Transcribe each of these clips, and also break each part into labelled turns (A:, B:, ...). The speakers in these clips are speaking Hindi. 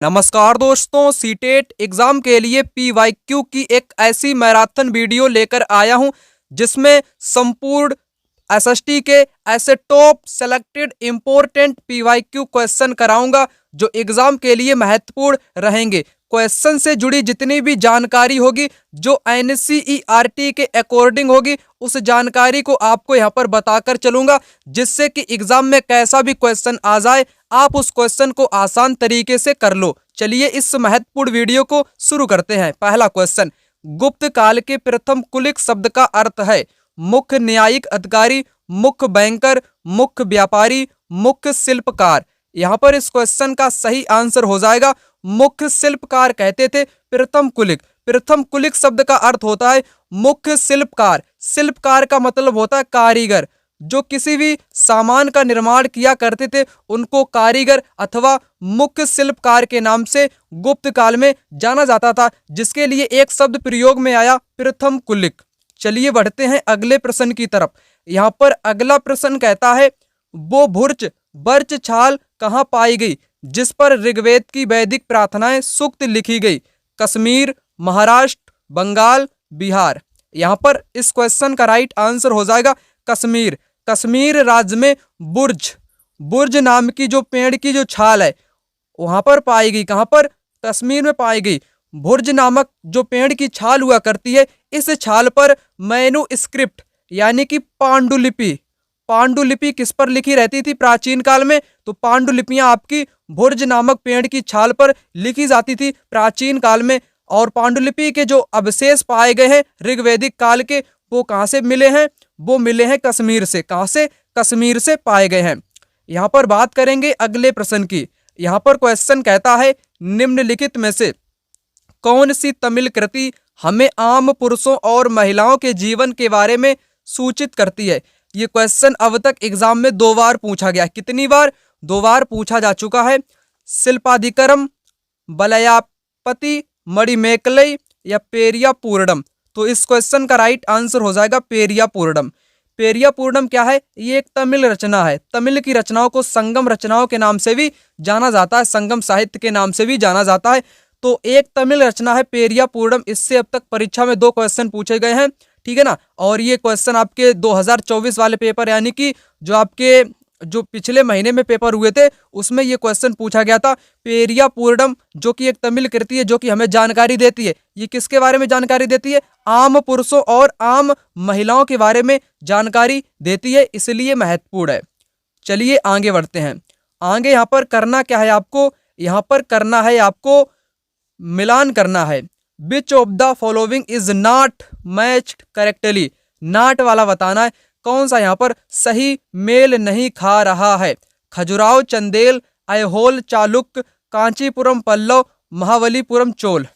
A: नमस्कार दोस्तों, सीटेट एग्जाम के लिए पीवाईक्यू की एक ऐसी मैराथन वीडियो लेकर आया हूं जिसमें संपूर्ण एसएसटी के ऐसे top selected important PYQ question कराऊंगा जो एग्जाम के लिए महत्वपूर्ण रहेंगे। क्वेश्चन से जुड़ी जितनी भी जानकारी होगी जो एनसीईआरटी के अकॉर्डिंग होगी उस जानकारी को आपको यहाँ पर बताकर चलूंगा, जिससे कि एग्जाम में कैसा भी क्वेश्चन आ जाए आप उस क्वेश्चन को आसान तरीके से कर लो। चलिए इस महत्वपूर्ण वीडियो को शुरू करते हैं। पहला क्वेश्चन, गुप्त काल के प्रथम कुलिक शब्द का अर्थ है मुख्य न्यायिक अधिकारी, मुख्य बैंकर, मुख्य व्यापारी, मुख्य शिल्पकार। यहाँ पर इस क्वेश्चन का सही आंसर हो जाएगा मुख्य शिल्पकार कहते थे प्रथम कुलिक। प्रथम कुलिक शब्द का अर्थ होता है मुख्य शिल्पकार। शिल्पकार का मतलब होता है कारीगर। जो किसी भी सामान का निर्माण किया करते थे उनको कारीगर अथवा मुख्य शिल्पकार के नाम से गुप्त काल में जाना जाता था, जिसके लिए एक शब्द प्रयोग में आया प्रथम कुलिक। चलिए बढ़ते हैं अगले प्रश्न की तरफ। यहाँ पर अगला प्रश्न कहता है वो भुर्च बर्च छाल कहाँ पाई गई जिस पर ऋग्वेद की वैदिक प्रार्थनाएं सूक्त लिखी गई? कश्मीर, महाराष्ट्र, बंगाल, बिहार। यहाँ पर इस क्वेश्चन का राइट आंसर हो जाएगा कश्मीर। कश्मीर राज्य में बुर्ज बुर्ज नाम की जो पेड़ की जो छाल है वहां पर पाई गई। कहां पर? कश्मीर में पाई गई। बुर्ज नामक जो पेड़ की छाल हुआ करती है, इस छाल पर मैन्युस्क्रिप्ट यानी कि पांडुलिपि किस पर लिखी रहती थी प्राचीन काल में? तो पांडुलिपियां आपकी बुर्ज नामक पेड़ की छाल पर लिखी जाती थी प्राचीन काल में। और पांडुलिपि के जो अवशेष पाए गए हैं ऋग्वैदिक काल के, वो कहां से मिले हैं? वो मिले हैं कश्मीर से। कहां से? कश्मीर से पाए गए हैं। यहां पर बात करेंगे अगले प्रश्न की। यहां पर क्वेश्चन कहता है निम्नलिखित में से कौन सी तमिल कृति हमें आम पुरुषों और महिलाओं के जीवन के बारे में सूचित करती है? ये क्वेश्चन अब तक एग्जाम में 2 बार पूछा गया। कितनी बार? 2 बार पूछा जा चुका है। शिल्पाधिकरम, बलयापति, मणिमेकलई या पेरिया पूर्णम। तो इस क्वेश्चन का राइट आंसर हो जाएगा पेरिया पूर्णम। पेरिया पूर्णम क्या है? ये एक तमिल रचना है। तमिल की रचनाओं को संगम रचनाओं के नाम से भी जाना जाता है, संगम साहित्य के नाम से भी जाना जाता है। तो एक तमिल रचना है पेरिया पूर्णम। इससे अब तक परीक्षा में 2 क्वेश्चन पूछे गए हैं, ठीक है ना। और ये क्वेश्चन आपके 2024 वाले पेपर यानी कि जो आपके जो पिछले महीने में पेपर हुए थे उसमें ये क्वेश्चन पूछा गया था। पेरिया पूर्णम जो कि एक तमिल कृति है जो कि हमें जानकारी देती है। ये किसके बारे में जानकारी देती है? आम पुरुषों और आम महिलाओं के बारे में जानकारी देती है, इसलिए महत्वपूर्ण है। चलिए आगे बढ़ते हैं। आगे यहाँ पर करना क्या है आपको? यहाँ पर करना है आपको मिलान करना है। Which of the following is not matched correctly. Not वाला बताना है कौन सा यहाँ पर सही मेल नहीं खा रहा है। खजुराहो चंदेल, ऐहोल चालुक्य, कांचीपुरम पल्लव, महाबलीपुरम चोल।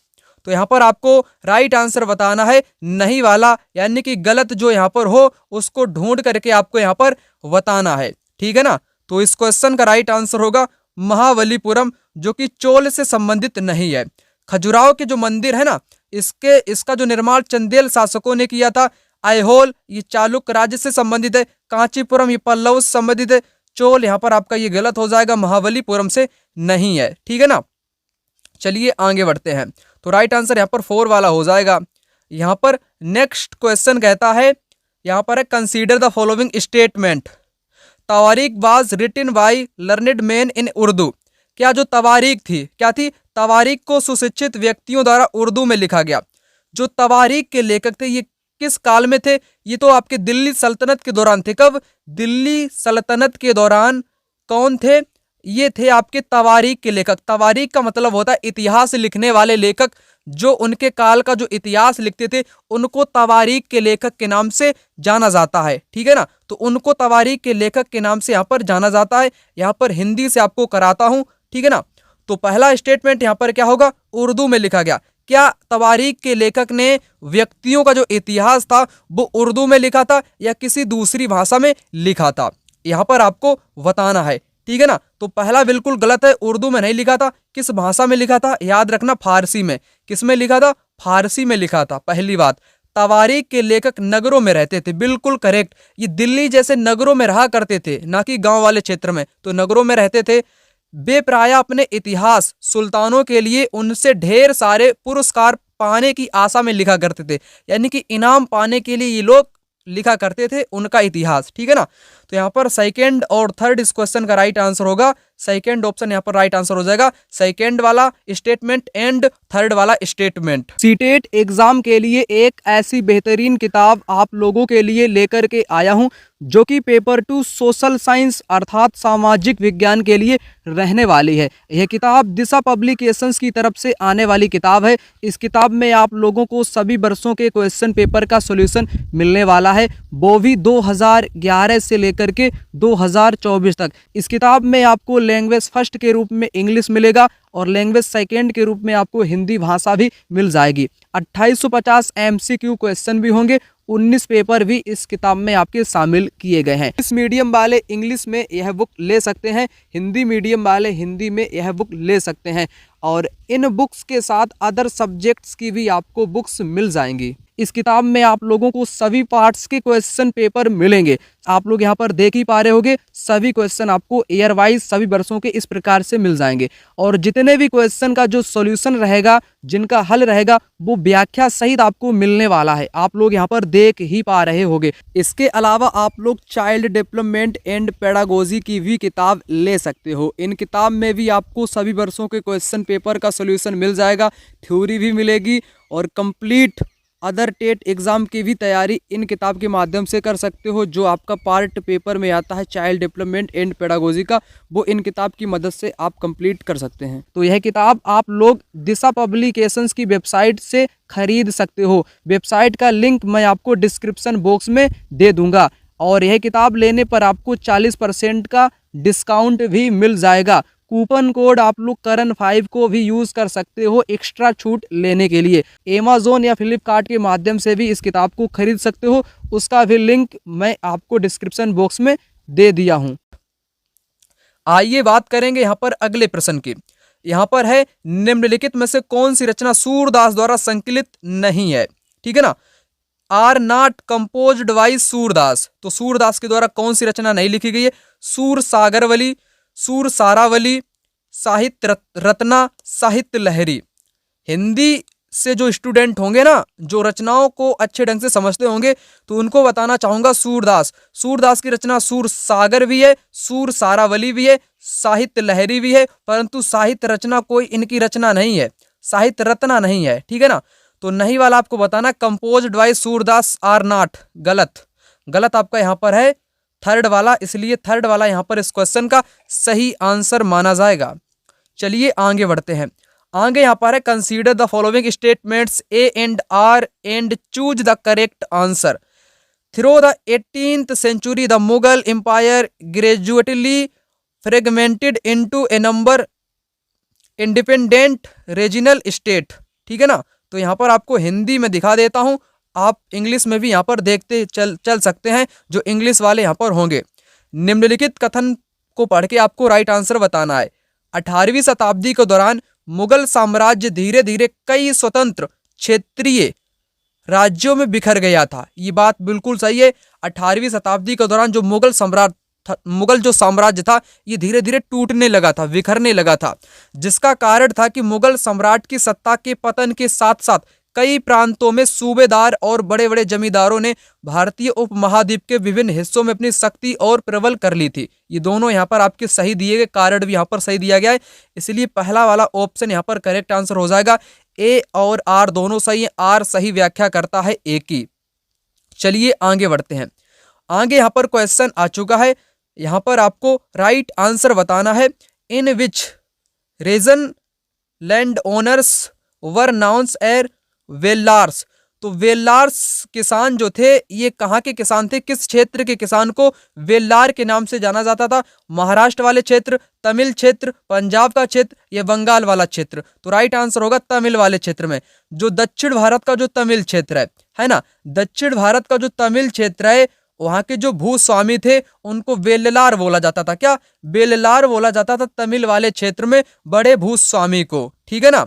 A: तो यहाँ पर आपको राइट आंसर बताना है नहीं वाला, यानी कि गलत जो यहाँ पर हो उसको ढूंढ करके आपको यहाँ पर बताना है, ठीक है ना। तो इस क्वेश्चन का राइट आंसर होगा महाबलीपुरम, जो कि चोल से संबंधित नहीं है। खजुराहो के जो मंदिर है ना, इसका जो निर्माण चंदेल शासकों ने किया था। ऐहोल ये चालुक्य राज्य से संबंधित है। कांचीपुरम ये पल्लव से संबंधित है। चोल यहाँ पर आपका ये गलत हो जाएगा, महाबलीपुरम से नहीं है, ठीक है ना। चलिए आगे बढ़ते हैं। तो राइट आंसर यहाँ पर 4 वाला हो जाएगा। यहाँ पर नेक्स्ट क्वेश्चन कहता है, यहाँ पर है कंसीडर द फॉलोइंग स्टेटमेंट। तवारीख was written by learned man in Urdu. क्या जो तवारीख थी, क्या थी? तवारीख को सुशिक्षित व्यक्तियों द्वारा उर्दू में लिखा गया। जो तवारीख के लेखक थे ये किस काल में थे? ये तो आपके दिल्ली सल्तनत के दौरान थे। कब? दिल्ली सल्तनत के दौरान। कौन थे? ये थे आपके तवारीख के लेखक। तवारीख का मतलब होता है इतिहास लिखने वाले लेखक। जो उनके काल का जो इतिहास लिखते थे उनको तवारीख के लेखक के नाम से जाना जाता है, ठीक है ना। तो उनको तवारीख के लेखक के नाम से यहाँ पर जाना जाता है। यहाँ पर हिंदी से आपको कराता हूँ, ठीक है ना। तो पहला स्टेटमेंट यहाँ पर क्या होगा? उर्दू में लिखा गया। क्या तवारीख के लेखक ने व्यक्तियों का जो इतिहास था वो उर्दू में लिखा था या किसी दूसरी भाषा में लिखा था? यहाँ पर आपको बताना है, ठीक है ना। तो पहला बिल्कुल गलत है, उर्दू में नहीं लिखा था। किस भाषा में लिखा था? याद रखना, फारसी में। किस में लिखा था? फारसी में लिखा था। पहली बात, तवारीख के लेखक नगरों में रहते थे, बिल्कुल करेक्ट। ये दिल्ली जैसे नगरों में रहा करते थे, ना कि गांव वाले क्षेत्र में। तो नगरों में रहते थे। वे प्राय अपने इतिहास सुल्तानों के लिए उनसे ढेर सारे पुरस्कार पाने की आशा में लिखा करते थे, यानी कि इनाम पाने के लिए ये लोग लिखा करते थे उनका इतिहास। ठीक है ना। तो यहाँ पर सेकंड और थर्ड इस क्वेश्चन का राइट आंसर होगा, सेकंड ऑप्शन यहाँ पर राइट आंसर हो जाएगा, सेकंड वाला स्टेटमेंट एंड थर्ड वाला स्टेटमेंट। सीटेट एग्जाम के लिए एक ऐसी बेहतरीन किताब आप लोगों के लिए लेकर के आया हूं जो कि पेपर 2 सोशल साइंस अर्थात सामाजिक विज्ञान के लिए रहने वाली है। यह किताब दिशा पब्लिकेशंस की तरफ से आने वाली किताब है। इस किताब में आप लोगों को सभी वर्षों के क्वेश्चन पेपर का सॉल्यूशन मिलने वाला है, वो भी 2011 से लेकर के 2024 तक। इस किताब में आपको लैंग्वेज फर्स्ट के रूप में इंग्लिश मिलेगा और लैंग्वेज सेकंड के रूप में आपको हिंदी भाषा भी मिल जाएगी। 2850 MCQ क्वेश्चन भी होंगे, 19 पेपर भी इस किताब में आपके शामिल किए गए हैं। इस मीडियम वाले इंग्लिश में यह बुक ले सकते हैं, हिंदी मीडियम वाले हिंदी में यह बुक ले सकते हैं और इन बुक्स के साथ अदर सब्जेक्ट्स की भी आपको बुक्स मिल जाएंगी। इस किताब में आप लोगों को सभी पार्ट्स के क्वेश्चन पेपर मिलेंगे। आप लोग यहाँ पर देख ही पा रहे होंगे, सभी क्वेश्चन आपको ईयर वाइज सभी वर्षों के इस प्रकार से मिल जाएंगे और जितने भी क्वेश्चन का जो सॉल्यूशन रहेगा, जिनका हल रहेगा, वो व्याख्या सहित आपको मिलने वाला है। आप लोग यहाँ पर देख ही पा रहे होंगे। इसके अलावा आप लोग चाइल्ड डेवलपमेंट एंड पेडागोजी की भी किताब ले सकते हो। इन किताब में भी आपको सभी वर्षों के क्वेश्चन पेपर का सॉल्यूशन मिल जाएगा, थ्योरी भी मिलेगी और कंप्लीट अदर टेट एग्जाम की भी तैयारी इन किताब के माध्यम से कर सकते हो। जो आपका पार्ट पेपर में आता है चाइल्ड डेवलपमेंट एंड पेडागोजी का, वो इन किताब की मदद से आप कंप्लीट कर सकते हैं। तो यह किताब आप लोग दिशा पब्लिकेशंस की वेबसाइट से खरीद सकते हो। वेबसाइट का लिंक मैं आपको डिस्क्रिप्शन बॉक्स में दे दूंगा और यह किताब लेने पर आपको 40% का डिस्काउंट भी मिल जाएगा। कूपन कोड आप लोग करण 5 को भी यूज कर सकते हो एक्स्ट्रा छूट लेने के लिए। अमेज़न या फ्लिपकार्ट के माध्यम से भी इस किताब को खरीद सकते हो, उसका भी लिंक मैं आपको डिस्क्रिप्शन बॉक्स में दे दिया हूं। आइए बात करेंगे यहाँ पर अगले प्रश्न की। यहाँ पर है निम्नलिखित में से कौन सी रचना सूरदास द्वारा संकलित नहीं है। ठीक है ना। Are not composed by Surdas, तो सूरदास के द्वारा कौन सी रचना नहीं लिखी गई है। सूर सागरवली, सूर सारावली, साहित्य रत्ना, साहित्य लहरी। हिंदी से जो स्टूडेंट होंगे ना, जो रचनाओं को अच्छे ढंग से समझते होंगे, तो उनको बताना चाहूंगा सूरदास। सूरदास की रचना सूर सागर भी है, सूर सारावली भी है, साहित्य लहरी भी है, परंतु साहित्य रचना कोई इनकी रचना नहीं है, साहित्य रत्ना नहीं है। ठीक है ना। तो नहीं वाला आपको बताना, composed by Surdas are not, गलत गलत आपका यहाँ पर है थर्ड वाला, इसलिए थर्ड वाला यहाँ पर इस क्वेश्चन का सही आंसर माना जाएगा। चलिए आगे बढ़ते हैं। आगे यहाँ पर है consider the following statements A and R and choose the correct answer. Through the 18th century the Mughal empire gradually fragmented into a number independent regional state. ठीक है ना। तो यहाँ पर आपको हिंदी में दिखा देता हूँ, आप इंग्लिश में भी यहाँ पर देखते चल सकते हैं जो इंग्लिश वाले यहाँ पर होंगे। निम्नलिखित कथन को पढ़ के आपको राइट आंसर बताना है। 18वीं शताब्दी के दौरान मुगल साम्राज्य धीरे धीरे कई स्वतंत्र क्षेत्रीय राज्यों में बिखर गया था। ये बात बिल्कुल सही है। 18वीं शताब्दी के दौरान जो मुगल जो साम्राज्य था, ये धीरे धीरे टूटने लगा था, बिखरने लगा था, जिसका कारण था कि मुगल सम्राट की सत्ता के पतन के साथ साथ कई प्रांतों में सूबेदार और बड़े बड़े जमींदारों ने भारतीय उपमहाद्वीप के विभिन्न हिस्सों में अपनी शक्ति और प्रबल कर ली थी। ये दोनों यहाँ पर आपके सही दिए गए, कारण भी यहाँ पर सही दिया गया है, इसलिए पहला वाला ऑप्शन यहाँ पर करेक्ट आंसर हो जाएगा। ए और आर दोनों सही है, आर सही व्याख्या करता है ए की। चलिए आगे बढ़ते हैं। आगे यहाँ पर क्वेश्चन आ चुका है, यहाँ पर आपको राइट आंसर बताना है। In which region land owners were known as Vellalars. तो वेलार्स किसान जो थे, ये कहाँ के किसान थे, किस क्षेत्र के किसान को वेलार के नाम से जाना जाता था। महाराष्ट्र वाले क्षेत्र, तमिल क्षेत्र, पंजाब का क्षेत्र या बंगाल वाला क्षेत्र। तो राइट आंसर होगा तमिल वाले क्षेत्र में। जो दक्षिण भारत का जो तमिल क्षेत्र है ना, दक्षिण भारत का जो तमिल क्षेत्र है, वहां के जो भूस्वामी थे उनको वेल्लार बोला जाता था। क्या वेल्लार बोला जाता था तमिल वाले क्षेत्र में बड़े भूस्वामी को। ठीक है ना।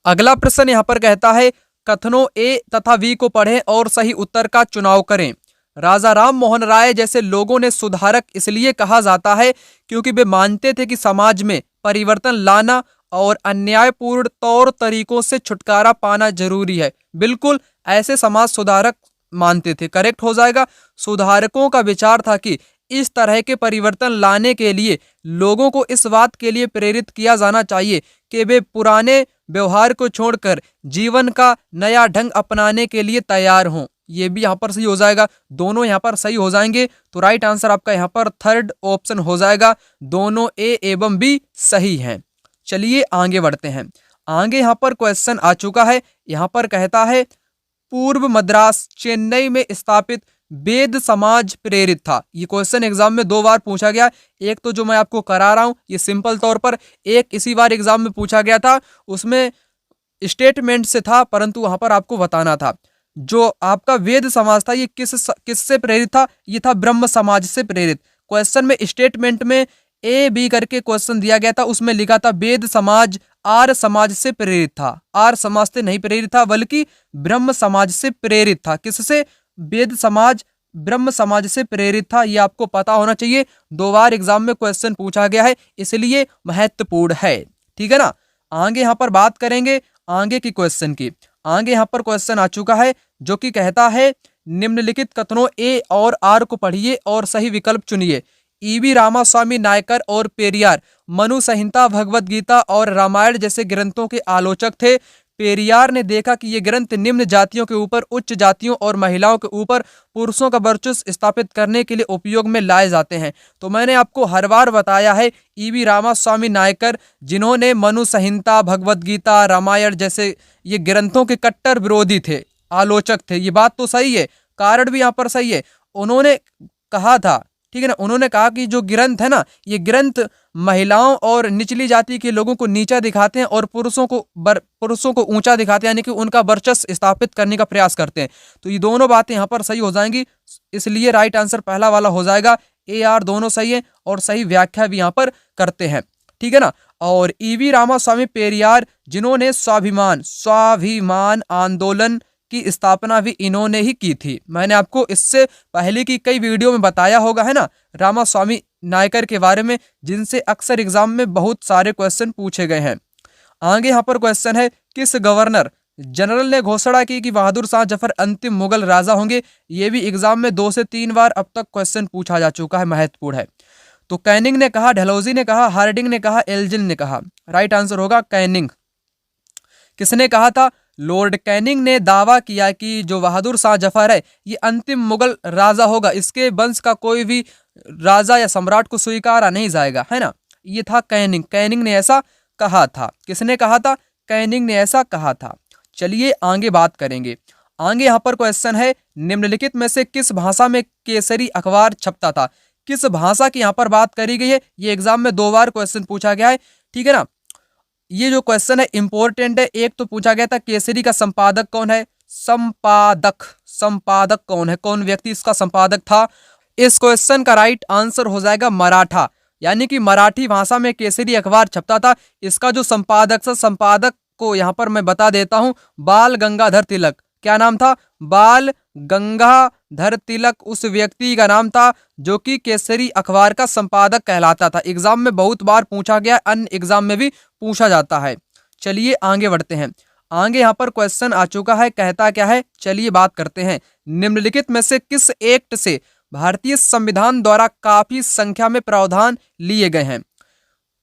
A: अगला प्रश्न यहाँ पर कहता है कथनों ए तथा बी को पढ़ें और सही उत्तर का चुनाव करें। राजा राम मोहन राय जैसे लोगों ने सुधारक इसलिए कहा जाता है क्योंकि वे मानते थे कि समाज में परिवर्तन लाना और अन्यायपूर्ण तौर तरीकों से छुटकारा पाना जरूरी है। बिल्कुल ऐसे समाज सुधारक मानते थे। करेक्ट हो जाएगा। सुधारकों का विचार था कि इस तरह के परिवर्तन लाने के लिए लोगों को इस बात के लिए प्रेरित किया जाना चाहिए कि वे पुराने व्यवहार को छोड़कर जीवन का नया ढंग अपनाने के लिए तैयार हों। ये भी यहाँ पर सही हो जाएगा। दोनों यहाँ पर सही हो जाएंगे। तो राइट आंसर आपका यहाँ पर थर्ड ऑप्शन हो जाएगा। दोनों ए एवं बी सही हैं। चलिए आगे बढ़ते हैं। आगे यहाँ पर क्वेश्चन आ चुका है। यहाँ पर कहता है पूर्व मद्रास चेन्नई में स्थापित वेद समाज प्रेरित था। ये क्वेश्चन एग्जाम में 2 बार पूछा गया। एक तो जो मैं आपको करा रहा हूं ये सिंपल तौर पर, एक इसी बार एग्जाम में पूछा गया था, उसमें स्टेटमेंट से था, परंतु वहां पर आपको बताना था। जो आपका वेद समाज था ये किससे प्रेरित था? ये था ब्रह्म समाज से प्रेरित। क्वेश्चन में स्टेटमेंट में ए बी करके क्वेश्चन दिया गया था, उसमें लिखा था वेद समाज आर्य समाज से प्रेरित था। आर्य समाज से नहीं प्रेरित था बल्कि ब्रह्म समाज से प्रेरित था। किससे? वेद समाज ब्रह्म समाज से प्रेरित था। ये आपको पता होना चाहिए। 2 बार एग्जाम में क्वेश्चन पूछा गया है, इसलिए महत्वपूर्ण है। ठीक है ना। आगे यहाँ पर बात करेंगे आगे की क्वेश्चन की। आगे यहाँ पर क्वेश्चन आ चुका है जो कि कहता है निम्नलिखित कथनों ए और आर को पढ़िए और सही विकल्प चुनिए। ईवी रामास्वामी नायकर और पेरियार मनु संहिता, भगवत गीता और रामायण जैसे ग्रंथों के आलोचक थे। पेरियार ने देखा कि ये ग्रंथ निम्न जातियों के ऊपर उच्च जातियों और महिलाओं के ऊपर पुरुषों का वर्चस्व स्थापित करने के लिए उपयोग में लाए जाते हैं। तो मैंने आपको हर बार बताया है ईवी रामास्वामी नायकर, जिन्होंने मनु संहिता, भगवत गीता, रामायण जैसे ये ग्रंथों के कट्टर विरोधी थे, आलोचक थे। ये बात तो सही है, कारण भी यहाँ पर सही है। उन्होंने कहा था, ठीक है ना, उन्होंने कहा कि जो ग्रंथ है ना, ये ग्रंथ महिलाओं और निचली जाति के लोगों को नीचा दिखाते हैं और पुरुषों को ऊंचा दिखाते हैं, यानी कि उनका वर्चस्व स्थापित करने का प्रयास करते हैं। तो ये दोनों बातें यहाँ पर सही हो जाएंगी, इसलिए राइट आंसर पहला वाला हो जाएगा। ए आर दोनों सही है और सही व्याख्या भी यहाँ पर करते हैं। ठीक है ना। और ईवी रामास्वामी पेरियार, जिन्होंने स्वाभिमान आंदोलन की स्थापना भी इन्होंने ही की थी। मैंने आपको इससे पहले की कई वीडियो में बताया होगा, है ना, रामास्वामी नायकर के बारे में, जिनसे अक्सर एग्जाम में बहुत सारे क्वेश्चन पूछे गए हैं। आगे यहाँ पर क्वेश्चन है किस गवर्नर जनरल ने घोषणा की कि बहादुर शाह जफर अंतिम मुगल राजा होंगे? ये भी एग्जाम में 2 से 3 बार अब तक क्वेश्चन पूछा जा चुका है, महत्वपूर्ण है। तो कैनिंग ने कहा, डलहौजी ने कहा, हार्डिंग ने कहा, एल्जिन ने कहा। राइट आंसर होगा कैनिंग। किसने कहा था? लॉर्ड कैनिंग ने दावा किया कि जो बहादुर शाह जफर है ये अंतिम मुगल राजा होगा, इसके वंश का कोई भी राजा या सम्राट को स्वीकारा नहीं जाएगा, है ना। ये था कैनिंग। कैनिंग ने ऐसा कहा था। किसने कहा था? कैनिंग ने ऐसा कहा था। चलिए आगे बात करेंगे। आगे यहाँ पर क्वेश्चन है निम्नलिखित में से किस भाषा में केसरी अखबार छपता था? किस भाषा की यहाँ पर बात करी गई है? ये एग्जाम में 2 बार क्वेश्चन पूछा गया है। ठीक है ना। ये जो क्वेश्चन है इंपॉर्टेंट है। एक तो पूछा गया था केसरी का संपादक कौन है? संपादक कौन है? कौन व्यक्ति इसका संपादक था? इस क्वेश्चन का राइट आंसर हो जाएगा मराठा, यानी कि मराठी भाषा में केसरी अखबार छपता था। इसका जो संपादक था, संपादक को यहाँ पर मैं बता देता हूँ, बाल गंगाधर तिलक। क्या नाम था? बाल गंगाधर तिलक उस व्यक्ति का नाम था जो कि केसरी अखबार का संपादक कहलाता था। एग्जाम में बहुत बार पूछा गया, अन्य एग्जाम में भी पूछा जाता है। चलिए आगे बढ़ते हैं। आगे यहाँ पर क्वेश्चन आ चुका है, कहता क्या है? चलिए बात करते हैं। निम्नलिखित में से किस एक्ट से भारतीय संविधान द्वारा काफी संख्या में प्रावधान लिए गए हैं?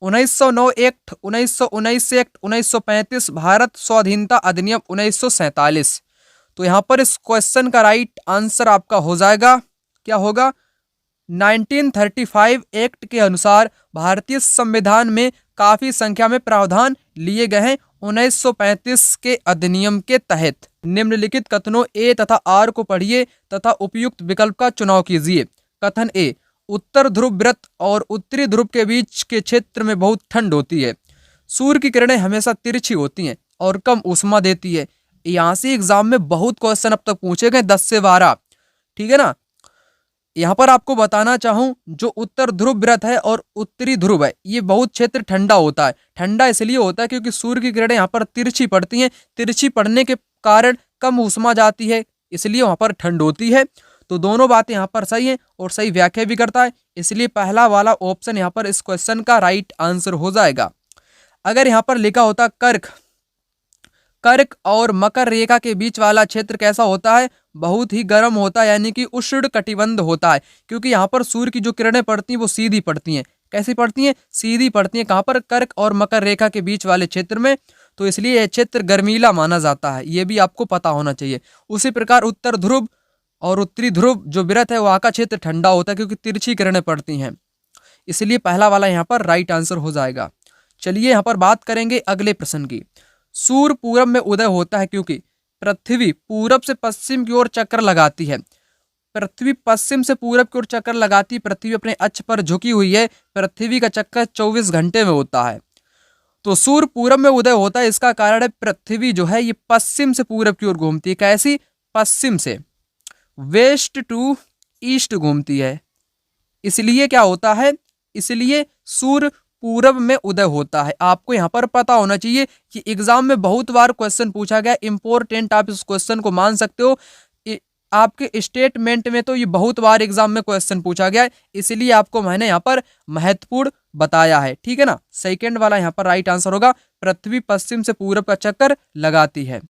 A: 1909 एक्ट, 1919 एक्ट, 1935 भारत स्वाधीनता अधिनियम, 1947। तो यहाँ पर इस क्वेश्चन का राइट आंसर आपका हो जाएगा, क्या होगा? 1935 एक्ट के अनुसार भारतीय संविधान में काफी संख्या में प्रावधान लिए गए हैं 1935 के अधिनियम के तहत। निम्नलिखित कथनों ए तथा आर को पढ़िए तथा उपयुक्त विकल्प का चुनाव कीजिए। कथन ए, उत्तर ध्रुव व्रत और उत्तरी ध्रुव के बीच के क्षेत्र में बहुत ठंड होती है। सूर्य की किरणें हमेशा तिरछी होती हैं और कम ऊष्मा देती है। यहाँ से एग्जाम में बहुत क्वेश्चन अब तक पूछे गए, 10 से 12। ठीक है ना। यहाँ पर आपको बताना चाहूँ, जो उत्तर ध्रुव व्रत है और उत्तरी ध्रुव है, ये बहुत क्षेत्र ठंडा होता है। ठंडा इसलिए होता है क्योंकि सूर्य की किरणें यहाँ पर तिरछी पड़ती हैं। तिरछी पड़ने के कारण कम ऊष्मा जाती है, इसलिए वहाँ पर ठंड होती है। तो दोनों बातें यहाँ पर सही हैं और सही व्याख्या भी करता है, इसलिए पहला वाला ऑप्शन यहाँ पर इस क्वेश्चन का राइट आंसर हो जाएगा। अगर यहाँ पर लिखा होता कर्क, कर्क और मकर रेखा के बीच वाला क्षेत्र कैसा होता है, बहुत ही गर्म होता है, यानी कि उष्ण कटिबंध होता है, क्योंकि यहाँ पर सूर्य की जो किरणें पड़ती हैं वो सीधी पड़ती हैं। कैसी पड़ती हैं? सीधी पड़ती हैं। कहाँ पर? कर्क और मकर रेखा के बीच वाले क्षेत्र में, तो इसलिए यह क्षेत्र गर्मीला माना जाता है, ये भी आपको पता होना चाहिए। उसी प्रकार उत्तर ध्रुव और उत्तरी ध्रुव जो वृत्त है वहाँ का क्षेत्र ठंडा होता है, क्योंकि तिरछी किरणें पड़ती हैं, इसलिए पहला वाला यहाँ पर राइट आंसर हो जाएगा। चलिए यहाँ पर बात करेंगे अगले प्रश्न की। सूर्य पूरब में उदय होता है क्योंकि पृथ्वी पूरब से पश्चिम की ओर चक्कर लगाती है। पृथ्वी पश्चिम से पूरब की ओर चक्कर लगाती, पृथ्वी अपने अक्ष पर झुकी हुई है, पृथ्वी का चक्कर 24 घंटे में होता है। तो सूर्य पूरब में उदय होता है, इसका कारण है पृथ्वी जो है ये पश्चिम से पूरब की ओर घूमती है। कैसी? पश्चिम से वेस्ट टू ईस्ट घूमती है, इसलिए क्या होता है, इसलिए सूर्य पूरब में उदय होता है। आपको यहाँ पर पता होना चाहिए कि एग्जाम में बहुत बार क्वेश्चन पूछा गया, इंपॉर्टेंट, आप इस क्वेश्चन को मान सकते हो। आपके स्टेटमेंट में तो ये बहुत बार एग्जाम में क्वेश्चन पूछा गया है, इसलिए आपको मैंने यहाँ पर महत्वपूर्ण बताया है, ठीक है ना। सेकंड वाला यहाँ पर राइट आंसर होगा, पृथ्वी पश्चिम से पूरब का चक्कर लगाती है।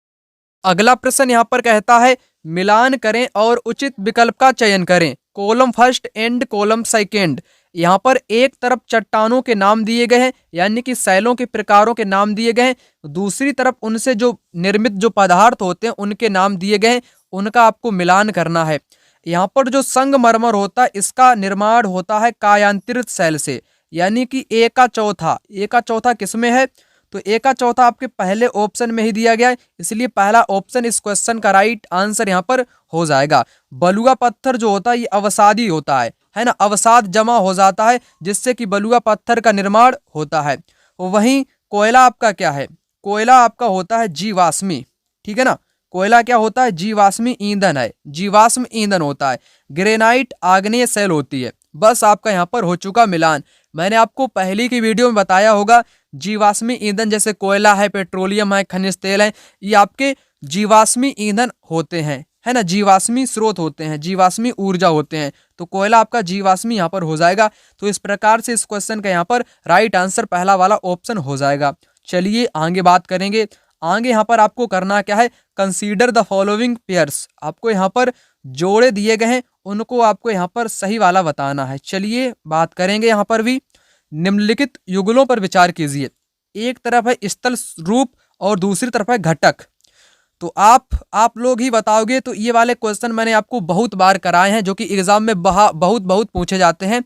A: अगला प्रश्न यहाँ पर कहता है मिलान करें और उचित विकल्प का चयन करें। Column first and column second. यहाँ पर एक तरफ चट्टानों के नाम दिए गए हैं, यानी कि शैलों के प्रकारों के नाम दिए गए हैं, दूसरी तरफ उनसे जो निर्मित जो पदार्थ होते हैं उनके नाम दिए गए हैं, उनका आपको मिलान करना है। यहाँ पर जो संगमरमर होता है इसका निर्माण होता है कायांतरित शैल से, यानी कि ए का चौथा किसमें है, तो ए का चौथा आपके पहले ऑप्शन में ही दिया गया है, इसलिए पहला ऑप्शन इस क्वेश्चन का राइट आंसर यहाँ पर हो जाएगा। बलुआ पत्थर जो होता है ये अवसादी होता है ना, अवसाद जमा हो जाता है जिससे कि बलुआ पत्थर का निर्माण होता है। वहीं कोयला आपका क्या है, कोयला आपका होता है जीवाश्मी, ठीक है ना, कोयला क्या होता है, जीवाश्मी ईंधन है, जीवाश्म ईंधन होता है। ग्रेनाइट आग्नेय शैल होती है। बस आपका यहाँ पर हो चुका मिलान। मैंने आपको पहले की वीडियो में बताया होगा, जीवाश्मी ईंधन जैसे कोयला है, पेट्रोलियम है, खनिज तेल है, ये आपके जीवाश्मी ईंधन होते हैं, है ना, जीवाश्मी स्रोत होते हैं, जीवाश्मी ऊर्जा होते हैं। तो कोयला आपका जीवाश्मी यहाँ पर हो जाएगा। तो इस प्रकार से इस क्वेश्चन का यहाँ पर राइट आंसर पहला वाला ऑप्शन हो जाएगा। चलिए आगे बात करेंगे। आगे यहाँ पर आपको करना क्या है, कंसीडर द फॉलोइंग पेयर्स। आपको यहाँ पर जोड़े दिए गए हैं, उनको आपको यहाँ पर सही वाला बताना है। चलिए बात करेंगे। यहाँ पर भी निम्नलिखित युगलों पर विचार कीजिए। एक तरफ है स्थल रूप और दूसरी तरफ है घटक। तो आप लोग ही बताओगे। तो ये वाले क्वेश्चन मैंने आपको बहुत बार कराए हैं, जो कि एग्जाम में बहुत पूछे जाते हैं,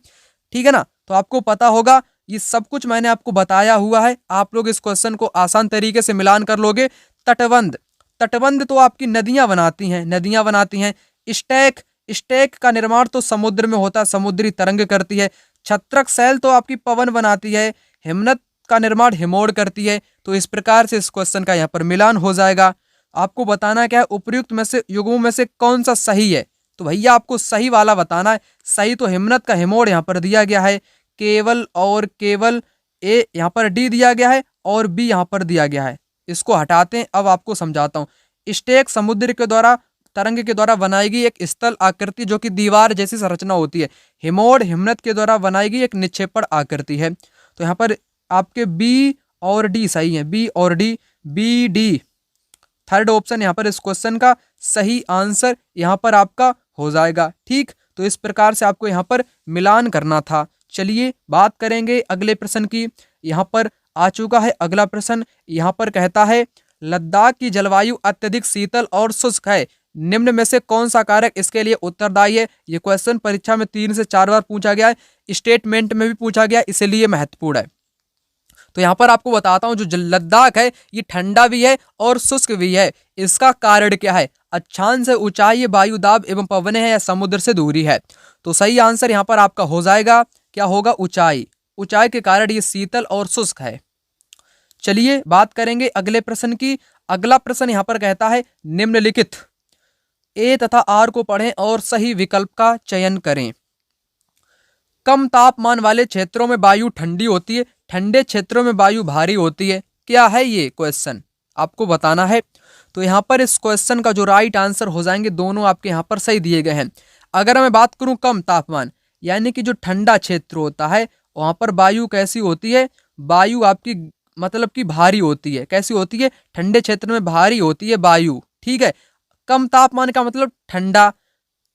A: ठीक है ना। तो आपको पता होगा, ये सब कुछ मैंने आपको बताया हुआ है। आप लोग इस क्वेश्चन को आसान तरीके से मिलान कर लोगे। तटबंध तो आपकी नदियां बनाती हैं। स्टैक का निर्माण तो समुद्र में होता है, समुद्री तरंग करती है। छत्रक शैल तो आपकी पवन बनाती है। हिमनद का निर्माण हिमोड़ करती है। तो इस प्रकार से इस क्वेश्चन का यहाँ पर मिलान हो जाएगा। आपको बताना क्या है, उपयुक्त में से युगों में से कौन सा सही है। तो भैया आपको सही वाला बताना है। सही तो हिमनद का हिमोड़ यहाँ पर दिया गया है, केवल ए यहाँ पर डी दिया गया है और बी यहाँ पर दिया गया है। इसको हटाते हैं, अब आपको समझाता हूँ। स्टैक समुद्र के द्वारा तरंग के द्वारा बनाई गई एक स्थल आकृति जो कि दीवार जैसी संरचना होती है। हिमोड़ हिमनद के द्वारा बनाई गई एक निक्षेपण आकृति है। तो यहाँ पर आपके बी और डी सही है, बी और D, B D third option यहाँ पर इस क्वेश्चन का सही आंसर यहाँ पर आपका हो जाएगा। ठीक, तो इस प्रकार से आपको यहाँ पर मिलान करना था। चलिए बात करेंगे अगले प्रश्न की। यहाँ पर आ चुका है अगला प्रश्न। यहाँ पर कहता है लद्दाख की जलवायु अत्यधिक शीतल और शुष्क है, निम्न में से कौन सा कारक इसके लिए उत्तरदायी है। ये क्वेश्चन परीक्षा में 3 से 4 बार पूछा गया है, स्टेटमेंट में भी पूछा गया, इसलिए महत्वपूर्ण है। तो यहाँ पर आपको बताता हूँ, जो लद्दाख है ये ठंडा भी है और शुष्क भी है। इसका कारण क्या है, अक्षांश से ऊंचाई, वायु दाब एवं पवने है, या समुद्र से दूरी है। तो सही आंसर यहाँ पर आपका हो जाएगा, क्या होगा, ऊंचाई। ऊंचाई के कारण ये शीतल और शुष्क है। चलिए बात करेंगे अगले प्रश्न की। अगला प्रश्न यहाँ पर कहता है निम्नलिखित ए तथा आर को पढ़ें और सही विकल्प का चयन करें। कम तापमान वाले क्षेत्रों में वायु ठंडी होती है, ठंडे क्षेत्रों में वायु भारी होती है। क्या है ये क्वेश्चन, आपको बताना है। तो यहाँ पर इस क्वेश्चन का जो राइट आंसर हो जाएंगे, दोनों आपके यहाँ पर सही दिए गए हैं। अगर मैं बात करूं कम तापमान, यानी कि जो ठंडा क्षेत्र होता है वहां पर वायु कैसी होती है, वायु आपकी मतलब कि भारी होती है। कैसी होती है? ठंडे क्षेत्र में भारी होती है वायु, ठीक है। कम तापमान का मतलब ठंडा,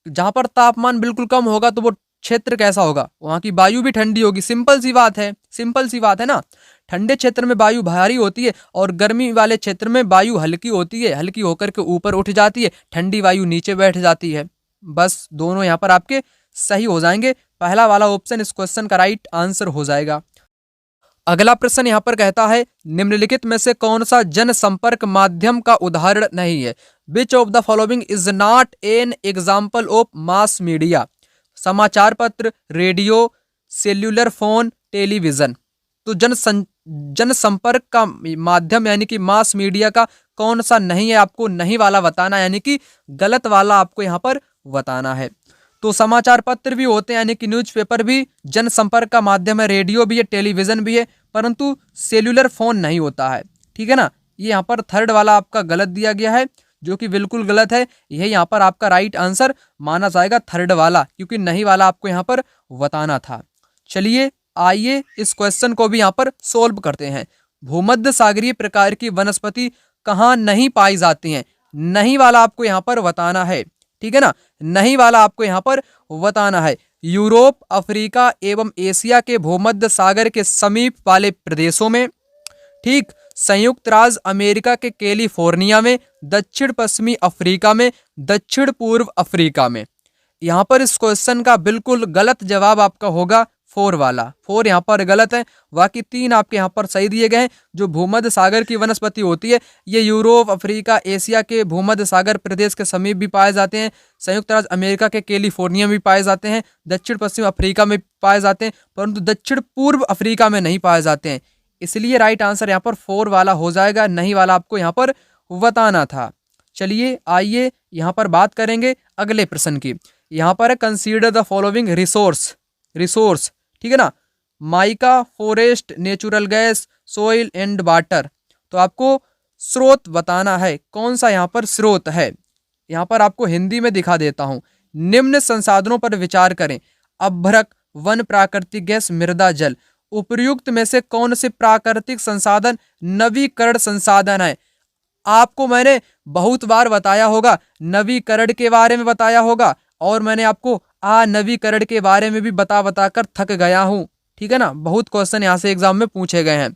A: जहां पर तापमान बिल्कुल कम होगा तो वो क्षेत्र कैसा होगा, वहां की वायु भी ठंडी होगी। सिंपल सी बात है, सिंपल सी बात है ना। ठंडे क्षेत्र में वायु भारी होती है और गर्मी वाले क्षेत्र में वायु हल्की होती है, हल्की होकर के ऊपर उठ जाती है, ठंडी वायु नीचे बैठ जाती है। बस दोनों यहाँ पर आपके सही हो जाएंगे। पहला वाला ऑप्शन इस क्वेश्चन का राइट आंसर हो जाएगा। अगला प्रश्न यहाँ पर कहता है, निम्नलिखित में से कौन सा जनसंपर्क माध्यम का उदाहरण नहीं है? Which of the following is not an example of mass media? समाचार पत्र, रेडियो, सेल्यूलर फोन, टेलीविजन। तो जनसंपर्क का माध्यम यानी कि मास मीडिया का कौन सा नहीं है, आपको नहीं वाला बताना, यानी कि गलत वाला आपको यहाँ पर बताना है। तो समाचार पत्र भी होते हैं, यानी कि न्यूज़पेपर भी जनसंपर्क का माध्यम है, रेडियो भी है, टेलीविजन भी है, परंतु सेल्यूलर फोन नहीं होता है, ठीक है ना। ये यहाँ पर थर्ड वाला आपका गलत दिया गया है, जो कि बिल्कुल गलत है। यह यहाँ पर आपका राइट आंसर माना जाएगा, थर्ड वाला, क्योंकि नहीं वाला आपको यहाँ पर बताना था। चलिए आइए इस क्वेश्चन को भी यहाँ पर सोल्व करते हैं। भूमध्य सागरीय प्रकार की वनस्पति कहाँ नहीं पाई जाती हैं? नहीं वाला आपको यहाँ पर बताना है, ठीक है ना। नहीं वाला आपको यहाँ पर बताना है। यूरोप, अफ्रीका एवं एशिया के भूमध्य सागर के समीप वाले प्रदेशों में, ठीक, संयुक्त राज्य अमेरिका के कैलिफोर्निया में, दक्षिण पश्चिमी अफ्रीका में, दक्षिण पूर्व अफ्रीका में। यहाँ पर इस क्वेश्चन का बिल्कुल गलत जवाब आपका होगा फोर वाला। फोर यहाँ पर गलत है, बाकी तीन आपके यहाँ पर सही दिए गए हैं। जो भूमध्य सागर की वनस्पति होती है ये यूरोप, अफ्रीका, एशिया के भूमध्य सागर प्रदेश के समीप भी पाए जाते हैं, संयुक्त राज्य अमेरिका के कैलिफोर्निया में भी पाए जाते हैं, दक्षिण पश्चिम अफ्रीका में पाए जाते हैं, परंतु दक्षिण पूर्व अफ्रीका में नहीं पाए जाते हैं। इसलिए राइट आंसर यहाँ पर फोर वाला हो जाएगा, नहीं वाला आपको यहाँ पर बताना था। चलिए आइए यहाँ पर बात करेंगे अगले प्रश्न की। यहाँ पर है कंसीडर द फॉलोइंग रिसोर्स, ठीक है ना। Mica, forest, natural gas, soil and water. तो आपको स्रोत बताना है, कौन सा यहाँ पर स्रोत है। यहाँ पर आपको हिंदी में दिखा देता हूँ। निम्न संसाधनों पर विचार करें: अभ्रक, वन, प्राकृतिक गैस, मृदा, जल। उपर्युक्त में से कौन से प्राकृतिक संसाधन नवीकरण संसाधन है? आपको मैंने बहुत बार बताया होगा, नवीकरण के बारे में बताया होगा, और मैंने आपको नवीकरण के बारे में भी बता कर थक गया हूं, ठीक है ना। बहुत क्वेश्चन यहाँ से एग्जाम में पूछे गए हैं।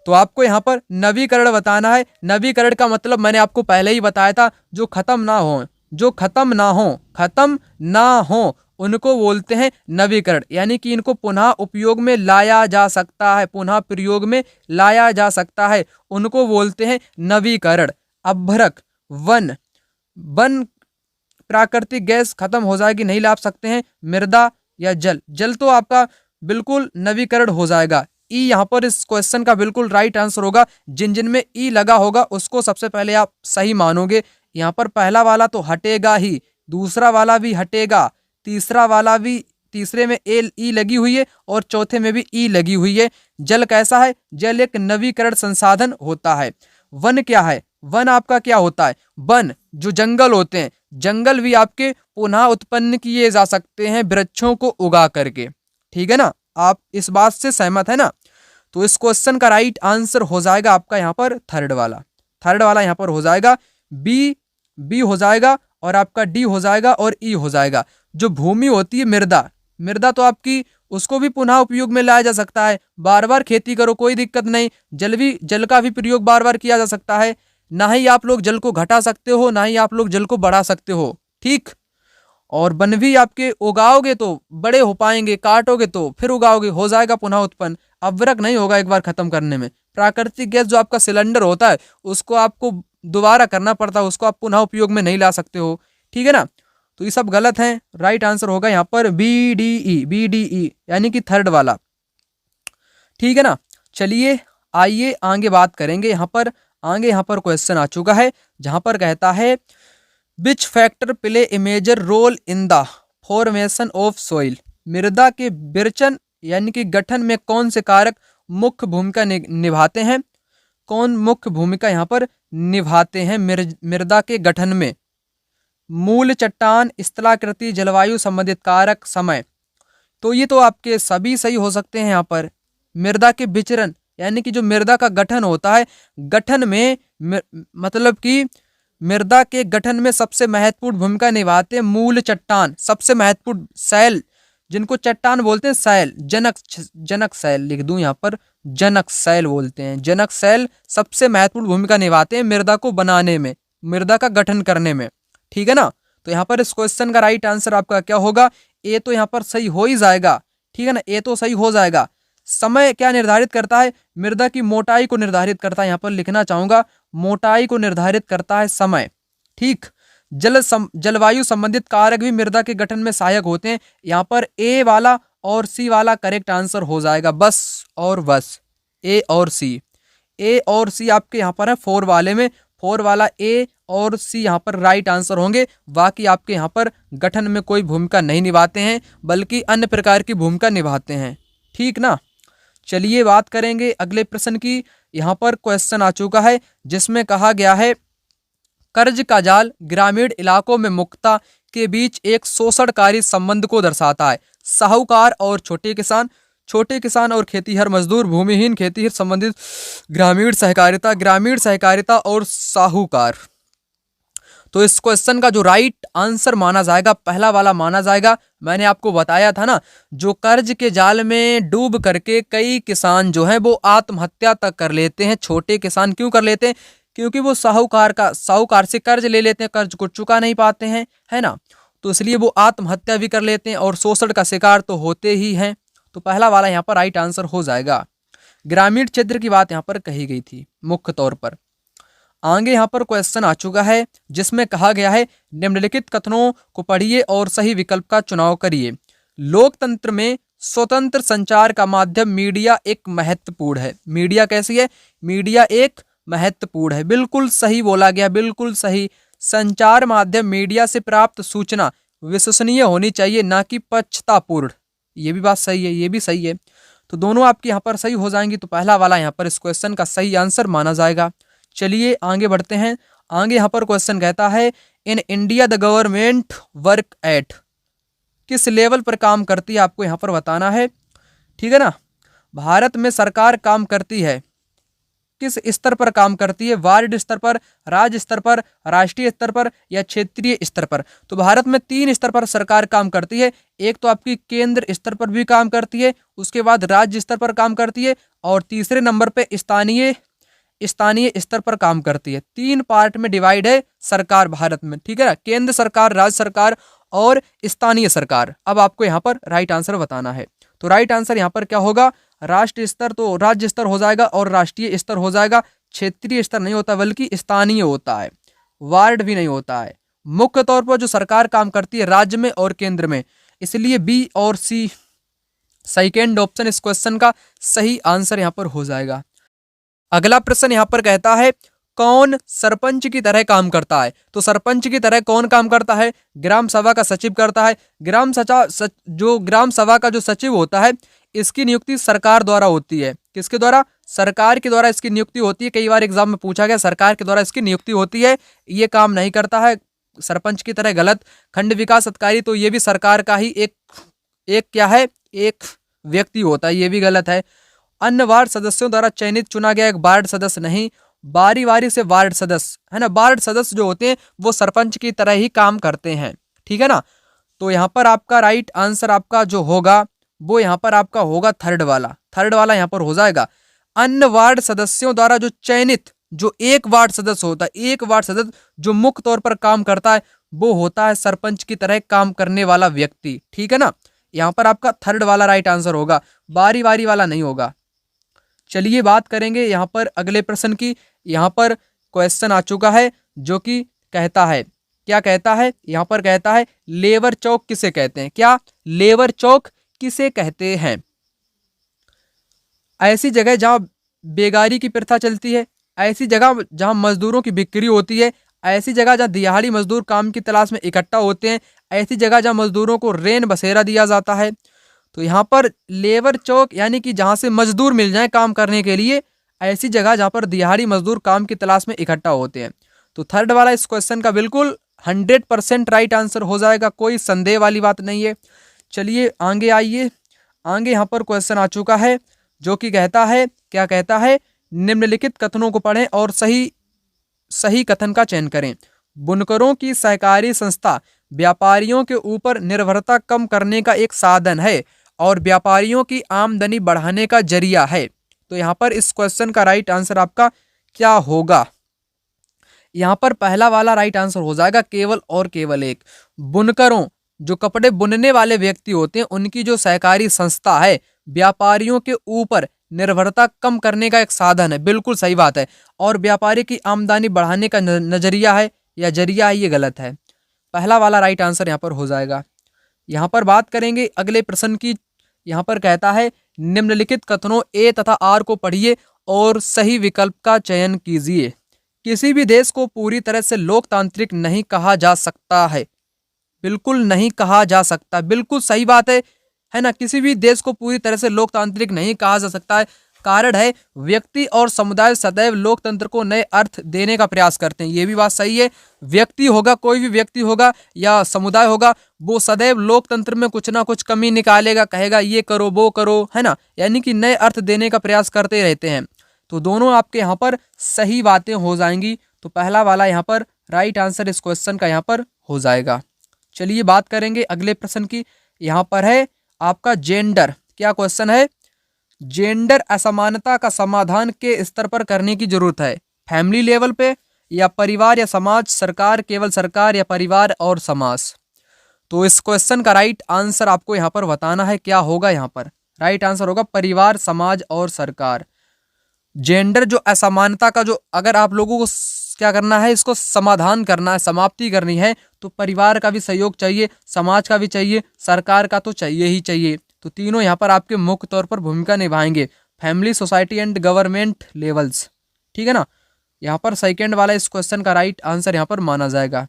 A: तो आपको यहाँ पर नवीकरण बताना है। नवीकरण का मतलब मैंने आपको पहले ही बताया था, जो खत्म ना हो उनको बोलते हैं नवीकरण, यानी कि इनको पुनः उपयोग में लाया जा सकता है, पुनः प्रयोग में लाया जा सकता है, उनको बोलते हैं नवीकरण। अभ्रक, वन प्राकृतिक गैस खत्म हो जाएगी, नहीं ला सकते हैं। मृदा या जल तो आपका बिल्कुल नवीकरण हो जाएगा। ई यहाँ पर इस क्वेश्चन का बिल्कुल राइट आंसर होगा। जिन में ई लगा होगा उसको सबसे पहले आप सही मानोगे। यहाँ पर पहला वाला तो हटेगा ही, दूसरा वाला भी हटेगा, तीसरा वाला भी, तीसरे में ई लगी हुई है और चौथे में भी ई लगी हुई है। जल कैसा है? जल एक नवीकरण संसाधन होता है। वन क्या है? वन आपका क्या होता है? वन जो जंगल होते हैं, जंगल भी आपके पुनः उत्पन्न किए जा सकते हैं वृक्षों को उगा करके, ठीक है ना। आप इस बात से सहमत है ना। तो इस क्वेश्चन का राइट आंसर हो जाएगा आपका यहाँ पर थर्ड वाला यहाँ पर हो जाएगा। बी हो जाएगा और आपका डी हो जाएगा और ई हो जाएगा। जो भूमि होती है मृदा तो आपकी उसको भी पुनः उपयोग में लाया जा सकता है, बार बार खेती करो कोई दिक्कत नहीं। जल का भी प्रयोग बार बार किया जा सकता है। ना ही आप लोग जल को घटा सकते हो, ना ही आप लोग जल को बढ़ा सकते हो, ठीक। और वन भी आपके उगाओगे तो बड़े हो पाएंगे, काटोगे तो फिर उगाओगे, हो जाएगा पुनः उत्पन्न। अवरक नहीं होगा एक बार खत्म करने में। प्राकृतिक गैस जो आपका सिलेंडर होता है उसको आपको दोबारा करना पड़ता है, उसको आप पुनः उपयोग में नहीं ला सकते हो, ठीक है ना। तो ये सब गलत है। राइट आंसर होगा यहाँ पर बी डी ई यानी कि थर्ड वाला, ठीक है ना। चलिए आइए आगे बात करेंगे। यहाँ पर क्वेश्चन आ चुका है जहां पर कहता है which factor play a major role in the formation of soil. मृदा के विरचन यानी कि गठन में कौन से कारक मुख्य भूमिका निभाते हैं? कौन मुख्य भूमिका यहाँ पर निभाते हैं मृदा के गठन में? मूल चट्टान, स्थलाकृति, जलवायु संबंधित कारक, समय। तो ये तो आपके सभी सही हो सकते हैं यहाँ पर। मृदा के विचरण यानी कि जो मृदा का गठन होता है, गठन में मतलब कि मृदा के गठन में सबसे महत्वपूर्ण भूमिका निभाते हैं मूल चट्टान, सबसे महत्वपूर्ण शैल, जिनको चट्टान बोलते हैं, शैल, जनक शैल लिख दूं यहाँ पर, जनक शैल बोलते हैं। जनक शैल सबसे महत्वपूर्ण भूमिका निभाते हैं मृदा को बनाने में, मृदा का गठन करने में। ठीक है ना। तो यहाँ पर इस क्वेश्चन का राइट आंसर आपका क्या होगा? ए तो यहाँ पर सही हो ही जाएगा। ठीक है ना, ए तो सही हो जाएगा। समय क्या निर्धारित करता है? मृदा की मोटाई को निर्धारित करता है। यहाँ पर लिखना चाहूंगा, मोटाई को निर्धारित करता है समय। ठीक। जलवायु संबंधित कारक भी मृदा के गठन में सहायक होते हैं। यहाँ पर ए वाला और सी वाला करेक्ट आंसर हो जाएगा, बस और बस, ए और सी। ए और सी आपके यहाँ पर है 4 वाले में, 4 वाला ए और सी यहाँ पर राइट आंसर होंगे। बाकी आपके यहाँ पर गठन में कोई भूमिका नहीं निभाते हैं, बल्कि अन्य प्रकार की भूमिका निभाते हैं। ठीक ना। चलिए बात करेंगे अगले प्रश्न की। यहाँ पर क्वेश्चन आ चुका है जिसमें कहा गया है, कर्ज का जाल ग्रामीण इलाकों में मुक्ता के बीच एक शोषणकारी संबंध को दर्शाता है। साहूकार और छोटे किसान और खेतीहर मजदूर, भूमिहीन खेतीहर संबंधित, ग्रामीण सहकारिता और साहूकार। तो इस क्वेश्चन का जो राइट आंसर माना जाएगा, पहला वाला माना जाएगा। मैंने आपको बताया था ना, जो कर्ज के जाल में डूब करके कई किसान जो हैं वो आत्महत्या तक कर लेते हैं। छोटे किसान क्यों कर लेते हैं? क्योंकि वो साहूकार से कर्ज ले लेते हैं, कर्ज को चुका नहीं पाते हैं, है ना। तो इसलिए वो आत्महत्या भी कर लेते हैं और शोषण का शिकार तो होते ही हैं। तो पहला वाला यहाँ पर राइट आंसर हो जाएगा। ग्रामीण क्षेत्र की बात यहाँ पर कही गई थी मुख्य तौर पर। आगे यहाँ पर क्वेश्चन आ चुका है जिसमें कहा गया है, निम्नलिखित कथनों को पढ़िए और सही विकल्प का चुनाव करिए। लोकतंत्र में स्वतंत्र संचार का माध्यम मीडिया एक महत्वपूर्ण है। मीडिया कैसी है? मीडिया एक महत्वपूर्ण है। बिल्कुल सही बोला गया, बिल्कुल सही। संचार माध्यम मीडिया से प्राप्त सूचना विश्वसनीय होनी चाहिए, ना कि पक्षतापूर्ण। ये भी बात सही है, ये भी सही है। तो दोनों आपके यहाँ पर सही हो जाएंगी। तो पहला वाला यहाँ पर इस क्वेश्चन का सही आंसर माना जाएगा। चलिए आगे बढ़ते हैं। आगे यहाँ पर क्वेश्चन कहता है, in India the government work at, किस लेवल पर काम करती है आपको यहाँ पर बताना है। ठीक है ना। भारत में सरकार काम करती है, किस स्तर पर काम करती है? वार्ड स्तर पर, राज्य स्तर पर, राष्ट्रीय स्तर पर या क्षेत्रीय स्तर पर? तो भारत में 3 स्तर पर सरकार काम करती है। एक तो आपकी केंद्र स्तर पर भी काम करती है, उसके बाद राज्य स्तर पर काम करती है, और तीसरे नंबर पे स्थानीय स्तर पर काम करती है। 3 पार्ट में डिवाइड है सरकार भारत में। ठीक है ना, केंद्र सरकार, राज्य सरकार और स्थानीय सरकार। अब आपको यहाँ पर राइट आंसर बताना है। तो राइट आंसर यहाँ पर क्या होगा? राष्ट्रीय स्तर तो राज्य स्तर हो जाएगा और राष्ट्रीय स्तर हो जाएगा। क्षेत्रीय स्तर नहीं होता बल्कि स्थानीय होता है, वार्ड भी नहीं होता है। मुख्य तौर पर जो सरकार काम करती है राज्य में और केंद्र में, इसलिए बी और सी सेकेंड ऑप्शन इस क्वेश्चन का सही आंसर यहाँ पर हो जाएगा। अगला प्रश्न यहाँ पर कहता है, कौन सरपंच की तरह काम करता है? तो सरपंच की तरह कौन काम करता है? ग्राम सभा का सचिव करता है। जो ग्राम सभा का जो सचिव होता है, इसकी नियुक्ति सरकार द्वारा होती है। किसके द्वारा? सरकार के द्वारा इसकी नियुक्ति होती है। कई बार एग्जाम में पूछा गया, सरकार के द्वारा इसकी नियुक्ति होती है। ये काम नहीं करता है सरपंच की तरह, गलत। खंड विकास अधिकारी तो ये भी सरकार का ही एक क्या है, एक व्यक्ति होता है, ये भी गलत है। अन्य वार्ड सदस्यों द्वारा चयनित चुना गया एक वार्ड सदस्य नहीं, बारी बारी से वार्ड सदस्य, है ना। वार्ड सदस्य जो होते हैं वो सरपंच की तरह ही काम करते हैं। ठीक है ना। तो यहाँ पर आपका राइट आंसर आपका जो होगा वो यहाँ पर आपका होगा थर्ड वाला यहाँ पर हो जाएगा। अन्य वार्ड सदस्यों द्वारा जो चयनित जो एक वार्ड सदस्य होता है, एक वार्ड सदस्य जो मुख्य तौर पर काम करता है, वो होता है सरपंच की तरह काम करने वाला व्यक्ति। ठीक है ना। यहाँ पर आपका थर्ड वाला राइट आंसर होगा, बारी बारी वाला नहीं होगा। चलिए बात करेंगे यहाँ पर अगले प्रश्न की। यहाँ पर क्वेश्चन आ चुका है जो कि कहता है, क्या कहता है? यहाँ पर कहता है, लेबर चौक किसे कहते हैं? क्या लेबर चौक किसे कहते हैं? ऐसी जगह जहाँ बेगारी की प्रथा चलती है, ऐसी जगह जहाँ मजदूरों की बिक्री होती है, ऐसी जगह जहाँ दिहाड़ी मजदूर काम की तलाश में इकट्ठा होते हैं, ऐसी जगह जहाँ मजदूरों को रेन बसेरा दिया जाता है। तो यहाँ पर लेबर चौक यानी कि जहाँ से मजदूर मिल जाए काम करने के लिए, ऐसी जगह जहाँ पर दिहाड़ी मजदूर काम की तलाश में इकट्ठा होते हैं। तो थर्ड वाला इस क्वेश्चन का बिल्कुल 100% राइट आंसर हो जाएगा, कोई संदेह वाली बात नहीं है। चलिए आगे आइए। आगे यहाँ पर क्वेश्चन आ चुका है जो कि कहता है, क्या कहता है, निम्नलिखित कथनों को पढ़ें और सही कथन का चयन करें। बुनकरों की सहकारी संस्था व्यापारियों के ऊपर निर्भरता कम करने का एक साधन है और व्यापारियों की आमदनी बढ़ाने का जरिया है। तो यहाँ पर इस क्वेश्चन का राइट आंसर आपका क्या होगा? यहाँ पर पहला वाला राइट आंसर हो जाएगा केवल और केवल एक। बुनकरों, जो कपड़े बुनने वाले व्यक्ति होते हैं, उनकी जो सहकारी संस्था है व्यापारियों के ऊपर निर्भरता कम करने का एक साधन है। बिल्कुल सही बात है। और व्यापारी की आमदनी बढ़ाने का नजरिया है या जरिया है, ये गलत है। पहला वाला राइट आंसर यहाँ पर हो जाएगा। यहाँ पर बात करेंगे अगले प्रश्न की। यहाँ पर कहता है निम्नलिखित कथनों ए तथा आर को पढ़िए और सही विकल्प का चयन कीजिए। किसी भी देश को पूरी तरह से लोकतांत्रिक नहीं कहा जा सकता है। बिल्कुल नहीं कहा जा सकता, बिल्कुल सही बात है ना। किसी भी देश को पूरी तरह से लोकतांत्रिक नहीं कहा जा सकता है। कारण है व्यक्ति और समुदाय सदैव लोकतंत्र को नए अर्थ देने का प्रयास करते हैं। ये भी बात सही है। व्यक्ति होगा, कोई भी व्यक्ति होगा या समुदाय होगा, वो सदैव लोकतंत्र में कुछ ना कुछ कमी निकालेगा, कहेगा ये करो वो करो, है ना। यानी कि नए अर्थ देने का प्रयास करते रहते हैं। तो दोनों आपके यहाँ पर सही बातें हो जाएंगी। तो पहला वाला यहाँ पर राइट आंसर इस क्वेश्चन का यहाँ पर हो जाएगा। चलिए बात करेंगे अगले प्रश्न की। यहाँ पर है आपका जेंडर। क्या क्वेश्चन है? जेंडर असमानता का समाधान के स्तर पर करने की जरूरत है। फैमिली लेवल पे या परिवार या समाज, सरकार, केवल सरकार या परिवार और समाज। तो इस क्वेश्चन का राइट आंसर आपको यहाँ पर बताना है। क्या होगा? यहाँ पर राइट आंसर होगा परिवार, समाज और सरकार। जेंडर जो असमानता का जो अगर आप लोगों को क्या करना है, इसको समाधान करना है, समाप्ति करनी है, तो परिवार का भी सहयोग चाहिए, समाज का भी चाहिए, सरकार का तो चाहिए ही चाहिए। तो तीनों यहाँ पर आपके मुख्य तौर पर भूमिका निभाएंगे। Family, society and government levels. ठीक है ना। यहाँ पर सेकंड वाला इस क्वेश्चन का राइट आंसर यहाँ पर माना जाएगा।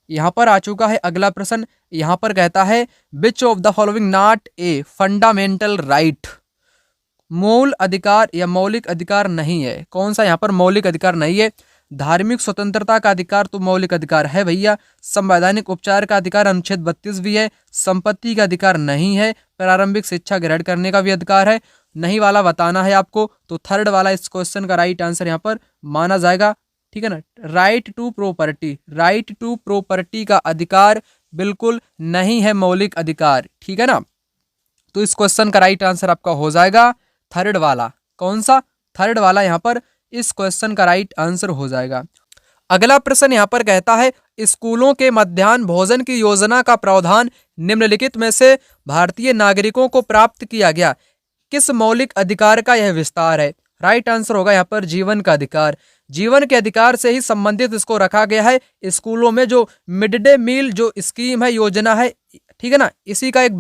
A: यहाँ पर आ चुका है अगला प्रश्न। यहाँ पर कहता है which of the following not a fundamental right. मूल अधिकार या मौलिक अधिकार नहीं है। कौन सा यहाँ पर मौलिक अधिकार नहीं है? धार्मिक स्वतंत्रता का अधिकार तो मौलिक अधिकार है भैया। संवैधानिक उपचार का अधिकार अनुच्छेद 32 भी है। संपत्ति का अधिकार नहीं है। प्रारंभिक शिक्षा ग्रहण करने का भी अधिकार है। नहीं वाला बताना है आपको। तो थर्ड वाला इस क्वेश्चन का राइट आंसर यहाँ पर माना जाएगा। ठीक है ना। Right to property, right to property का अधिकार बिल्कुल नहीं है मौलिक अधिकार। ठीक है ना। तो इस क्वेश्चन का राइट आंसर आपका हो जाएगा थर्ड वाला। कौन सा? थर्ड वाला यहाँ पर इस क्वेश्चन का राइट आंसर हो जाएगा। अगला प्रश्न यहाँ पर कहता है स्कूलों के मध्याह्न भोजन की योजना का प्रावधान निम्नलिखित में से भारतीय नागरिकों को प्राप्त किया गया किस मौलिक अधिकार का यह विस्तार है? राइट आंसर होगा यहाँ पर जीवन का अधिकार। जीवन के अधिकार से ही संबंधित इसको रखा गया है। स्कूलों में जो मिड डे मील जो स्कीम है, योजना है, ठीक है ना, इसी का एक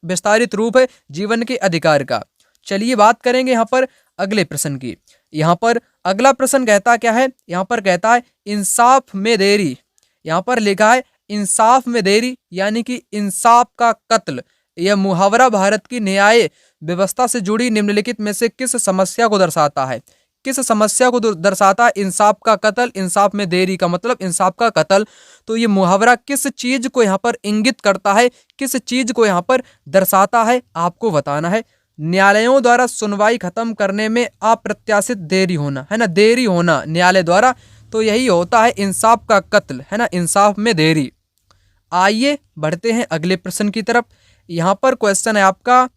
A: विस्तारित रूप है जीवन के अधिकार का। चलिए बात करेंगे यहाँ पर अगले प्रश्न की। यहाँ पर अगला प्रश्न कहता क्या है? यहाँ पर कहता है इंसाफ में देरी। यहाँ पर लिखा है इंसाफ में देरी यानी कि इंसाफ का कत्ल। यह मुहावरा भारत की न्याय व्यवस्था से जुड़ी निम्नलिखित में से किस समस्या को दर्शाता है? किस समस्या को दर्शाता है इंसाफ का कत्ल? इंसाफ में देरी का मतलब इंसाफ का कत्ल। तो ये मुहावरा किस चीज को यहाँ पर इंगित करता है, किस चीज को यहाँ पर दर्शाता है, आपको बताना है। न्यायालयों द्वारा सुनवाई खत्म करने में अप्रत्याशित देरी होना, है ना, देरी होना न्यायालय द्वारा, तो यही होता है इंसाफ का कत्ल, है ना, इंसाफ में देरी। आइए बढ़ते हैं अगले प्रश्न की तरफ। यहाँ पर क्वेश्चन है आपका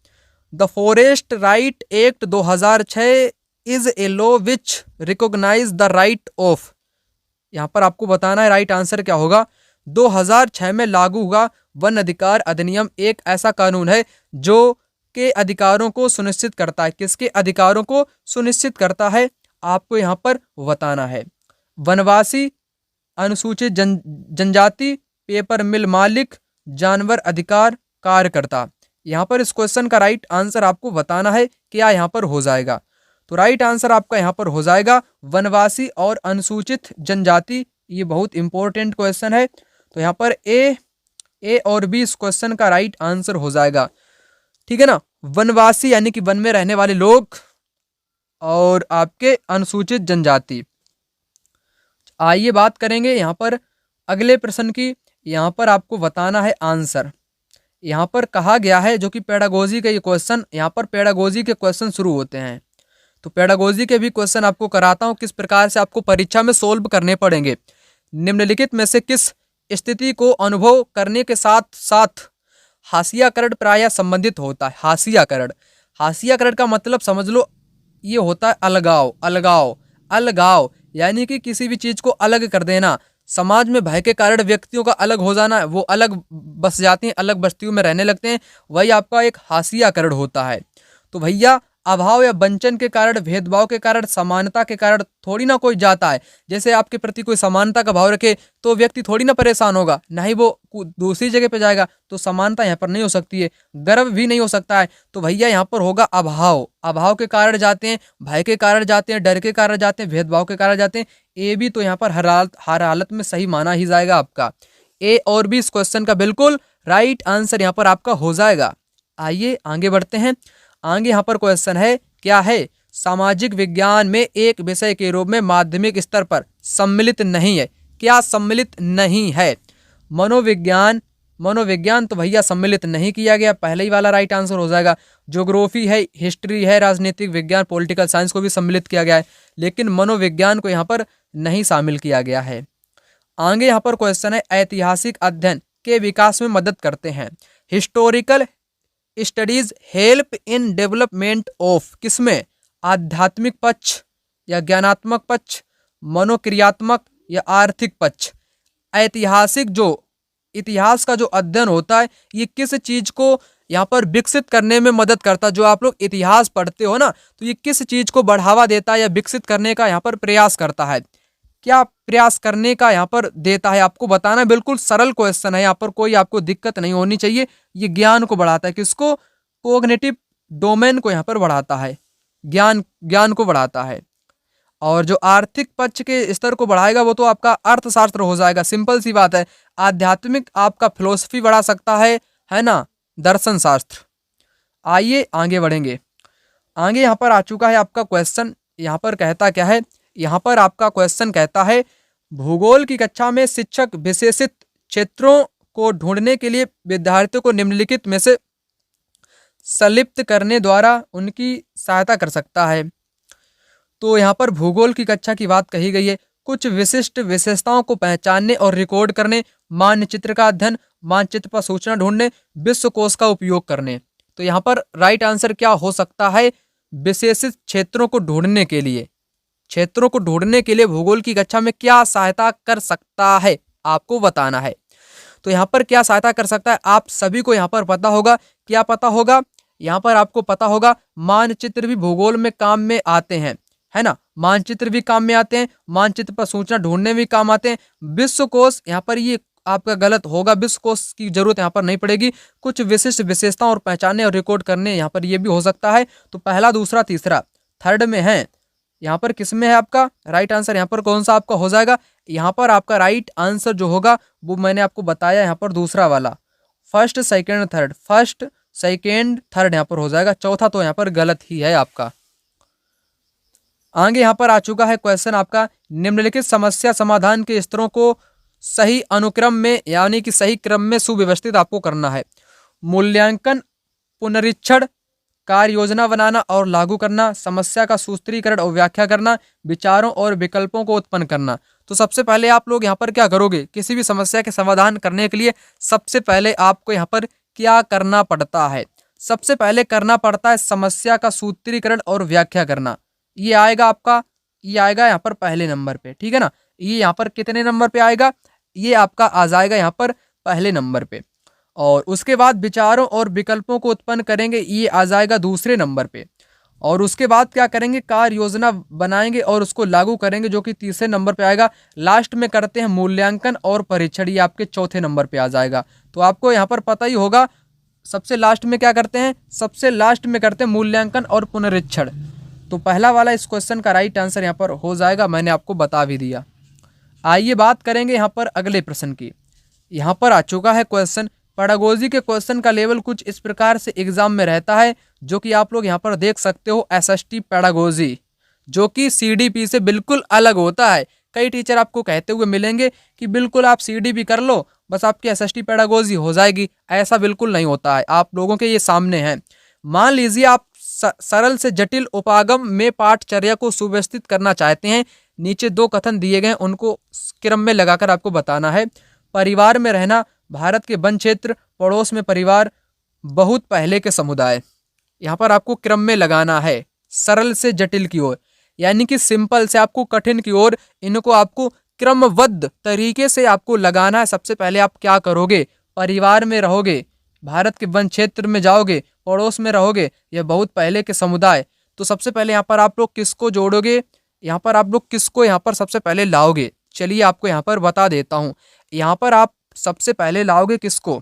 A: the forest right act 2006 is a law which recognise the right of. यहाँ पर आपको बताना है राइट आंसर क्या होगा। 2006 में लागू हुआ वन अधिकार अधिनियम एक ऐसा कानून है जो के अधिकारों को सुनिश्चित करता है। किसके अधिकारों को सुनिश्चित करता है? आपको यहाँ पर बताना है। वनवासी, अनुसूचित जनजाति, पेपर मिल मालिक, जानवर अधिकार कार्यकर्ता। यहाँ पर इस क्वेश्चन का राइट आंसर आपको बताना है। क्या यहाँ पर हो जाएगा? तो राइट आंसर आपका यहाँ पर हो जाएगा वनवासी और अनुसूचित जनजाति। ये बहुत इंपॉर्टेंट क्वेश्चन है। तो यहाँ पर ए और बी इस क्वेश्चन का राइट आंसर हो जाएगा। ठीक है ना। वनवासी यानी कि वन में रहने वाले लोग और आपके अनुसूचित जनजाति। आइए बात करेंगे यहाँ पर अगले प्रश्न की यहाँ पर आपको बताना है आंसर। यहाँ पर कहा गया है जो कि पेडागोजी के ये क्वेश्चन, यहाँ पर पेडागोजी के क्वेश्चन शुरू होते हैं। तो पेडागोजी के भी क्वेश्चन आपको कराता हूँ किस प्रकार से आपको परीक्षा में सोल्व करने पड़ेंगे। निम्नलिखित में से किस स्थिति को अनुभव करने के साथ साथ हाशियाकरण प्रायः संबंधित होता है? हाशियाकरण, हाशियाकरण का मतलब समझ लो ये होता है अलगाव। अलगाव, अलगाव यानी कि किसी भी चीज को अलग कर देना। समाज में भय के कारण व्यक्तियों का अलग हो जाना, वो अलग बस जाते हैं, अलग बस्तियों में रहने लगते हैं, वही आपका एक हाशियाकरण होता है। तो भैया अभाव या वंचन के कारण, भेदभाव के कारण, समानता के कारण थोड़ी ना कोई जाता है। जैसे आपके प्रति कोई समानता का भाव रखे तो व्यक्ति थोड़ी ना परेशान होगा, ना ही वो दूसरी जगह पे जाएगा। तो समानता यहाँ पर नहीं हो सकती है, गर्व भी नहीं हो सकता है। तो भैया यहाँ पर होगा अभाव। अभाव के कारण जाते हैं, भय के कारण जाते हैं, डर के कारण जाते हैं, भेदभाव के कारण जाते हैं। ए भी तो यहाँ पर हर हालत में सही माना ही जाएगा आपका। ए और बी इस क्वेश्चन का बिल्कुल राइट आंसर यहाँ पर आपका हो जाएगा। आइए आगे बढ़ते हैं। आगे यहाँ पर क्वेश्चन है, क्या है सामाजिक विज्ञान में एक विषय के रूप में माध्यमिक स्तर पर सम्मिलित नहीं है? क्या सम्मिलित नहीं है? मनोविज्ञान, मनोविज्ञान तो भैया सम्मिलित नहीं किया गया, पहले ही वाला राइट आंसर हो जाएगा। ज्योग्राफी है, हिस्ट्री है, राजनीतिक विज्ञान, पॉलिटिकल साइंस को भी सम्मिलित किया गया है, लेकिन मनोविज्ञान को यहाँ पर नहीं शामिल किया गया है। आगे यहाँ पर क्वेश्चन है, ऐतिहासिक अध्ययन के विकास में मदद करते हैं। Historical studies help in development of, किसमें? आध्यात्मिक पक्ष या ज्ञानात्मक पक्ष, मनोक्रियात्मक या आर्थिक पक्ष। ऐतिहासिक जो इतिहास का जो अध्ययन होता है ये किस चीज को यहाँ पर विकसित करने में मदद करता है? जो आप लोग इतिहास पढ़ते हो ना, तो ये किस चीज को बढ़ावा देता है या विकसित करने का यहाँ पर प्रयास करता है? क्या प्रयास करने का यहाँ पर देता है? आपको बताना, बिल्कुल सरल क्वेश्चन है, यहाँ पर कोई आपको दिक्कत नहीं होनी चाहिए। ये ज्ञान को बढ़ाता है, किसको? कोग्निटिव डोमेन को यहाँ पर बढ़ाता है, ज्ञान को बढ़ाता है। और जो आर्थिक पक्ष के स्तर को बढ़ाएगा वो तो आपका अर्थशास्त्र हो जाएगा, सिंपल सी बात है। आध्यात्मिक आपका फिलोसफी बढ़ा सकता है ना, दर्शन शास्त्र। आइए आगे बढ़ेंगे। आगे यहाँ पर आ चुका है आपका क्वेश्चन, यहाँ पर कहता क्या है? यहाँ पर आपका क्वेश्चन कहता है, भूगोल की कक्षा में शिक्षक विशेषित क्षेत्रों को ढूंढने के लिए विद्यार्थियों को निम्नलिखित में से संलिप्त करने द्वारा उनकी सहायता कर सकता है। तो यहाँ पर भूगोल की कक्षा की बात कही गई है। कुछ विशिष्ट विशेषताओं को पहचानने और रिकॉर्ड करने, मानचित्र का अध्ययन, मानचित्र पर सूचना ढूंढने, विश्वकोश का उपयोग करने। तो यहाँ पर राइट आंसर क्या हो सकता है? विशेषित क्षेत्रों को ढूंढने के लिए, क्षेत्रों को ढूंढने के लिए भूगोल की कक्षा में क्या सहायता कर सकता है, आपको बताना है। तो यहाँ पर क्या सहायता कर सकता है? आप सभी को यहाँ पर पता होगा, क्या पता होगा? यहाँ पर आपको पता होगा मानचित्र भी भूगोल में काम में आते हैं, है ना, मानचित्र भी काम में आते हैं, मानचित्र पर सूचना ढूंढने भी काम आते हैं। विश्वकोश, यहाँ पर ये आपका गलत होगा, विश्वकोश की जरूरत यहाँ पर नहीं पड़ेगी। कुछ विशिष्ट विशेषताओं और पहचानने और रिकॉर्ड करने, यहाँ पर ये भी हो सकता है। तो पहला, दूसरा, तीसरा, थर्ड में है। यहाँ पर किस में है आपका राइट आंसर? यहाँ पर कौन सा आपका हो जाएगा? यहाँ पर आपका राइट आंसर जो होगा वो मैंने आपको बताया, यहाँ पर दूसरा वाला, first second third, first second third यहाँ पर हो जाएगा। चौथा तो यहाँ पर गलत ही है आपका। आगे यहाँ पर आ चुका है क्वेश्चन आपका, निम्नलिखित समस्या समाधान के स्तरों को सही अनुक्रम में यानी कि सही क्रम में सुव्यवस्थित आपको करना है। मूल्यांकन, पुनरीक्षण, कार्य योजना बनाना और लागू करना, समस्या का सूत्रीकरण और व्याख्या करना, विचारों और विकल्पों को उत्पन्न करना। तो सबसे पहले आप लोग यहाँ पर क्या करोगे? किसी भी समस्या के समाधान करने के लिए सबसे पहले आपको यहाँ पर क्या करना पड़ता है? सबसे पहले करना पड़ता है समस्या का सूत्रीकरण और व्याख्या करना। ये आएगा आपका, ये आएगा यहाँ पर पहले नंबर पे, ठीक है ना। ये यहाँ पर कितने नंबर पे आएगा? ये आपका आ जाएगा यहाँ पर पहले नंबर पे। और उसके बाद विचारों और विकल्पों को उत्पन्न करेंगे, ये आ जाएगा दूसरे नंबर पे। और उसके बाद क्या करेंगे? कार्य योजना बनाएंगे और उसको लागू करेंगे, जो कि तीसरे नंबर पे आएगा। लास्ट में करते हैं मूल्यांकन और परीक्षण, ये आपके चौथे नंबर पे आ जाएगा। तो आपको यहाँ पर पता ही होगा सबसे लास्ट में क्या करते हैं? सबसे लास्ट में करते हैं मूल्यांकन और पुनरीक्षण। तो पहला वाला इस क्वेश्चन का राइट आंसर यहाँ पर हो जाएगा, मैंने आपको बता भी दिया। आइए बात करेंगे यहाँ पर अगले प्रश्न की। यहाँ पर आ चुका है क्वेश्चन, पेडागोजी के क्वेश्चन का लेवल कुछ इस प्रकार से एग्जाम में रहता है, जो कि आप लोग यहाँ पर देख सकते हो। एसएसटी पेडागोजी जो कि सीडीपी से बिल्कुल अलग होता है। कई टीचर आपको कहते हुए मिलेंगे कि बिल्कुल आप सीडी भी कर लो, बस आपकी एसएसटी पेडागोजी हो जाएगी। ऐसा बिल्कुल नहीं होता है, आप लोगों के ये सामने है। मान लीजिए आप सरल से जटिल उपागम में पाठचर्या को सुव्यवस्थित करना चाहते हैं। नीचे 2 कथन दिए गए, उनको क्रम में लगाकर आपको बताना है। परिवार में रहना, भारत के वन क्षेत्र, पड़ोस में परिवार, बहुत पहले के समुदाय। यहाँ पर आपको क्रम में लगाना है, सरल से जटिल की ओर, यानी कि सिंपल से आपको कठिन की ओर। इनको आपको क्रमबद्ध तरीके से आपको लगाना है। सबसे पहले आप क्या करोगे, परिवार में रहोगे, भारत के वन क्षेत्र में जाओगे, पड़ोस में रहोगे, यह बहुत पहले के समुदाय। तो सबसे पहले यहाँ पर आप लोग किसको जोड़ोगे, यहाँ पर आप लोग किसको यहाँ पर सबसे पहले लाओगे। चलिए आपको यहाँ पर बता देता हूँ। यहाँ पर आप सबसे पहले लाओगे किसको,